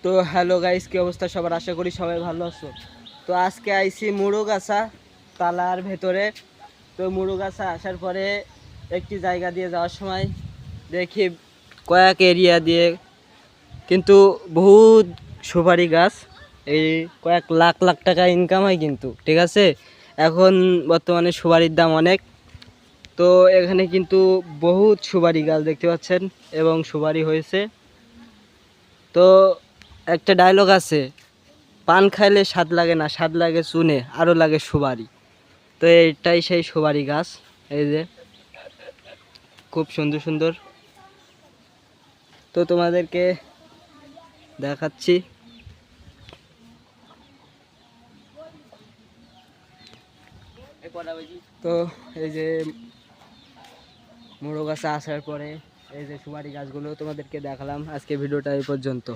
তো hello guys, কি অবস্থা সবার? আশা করি সবাই ভালো আছো। তো আজকে আইছি মুরুগাছা তালার ভেতরে। তো মুরুগাছা আসার পরে একটি জায়গা দিয়ে যাওয়ার সময় দেখি কয়েক এরিয়া দিয়ে কিন্তু বহুত সুপারি গাছ, এই কয়েক লাখ লাখ টাকা ইনকাম হয় কিন্তু, ঠিক আছে। এখন বর্তমানে সুপারির দাম অনেক। তো এখানে কিন্তু বহুত সুপারি গাছ দেখতে পাচ্ছেন এবং সুপারি হয়েছে। তো একটা ডায়লগ আছে, পান খাইলে স্বাদ লাগে না, স্বাদ লাগে চুনে, আরও লাগে সুপারি। তো এইটাই সেই সুপারি গাছ। এই যে খুব সুন্দর সুন্দর, তো তোমাদেরকে দেখাচ্ছি। তো এই যে মুড়ো গাছে আসার পরে এই যে সুপারি গাছগুলো তোমাদেরকে দেখালাম। আজকে ভিডিওটা এই পর্যন্ত।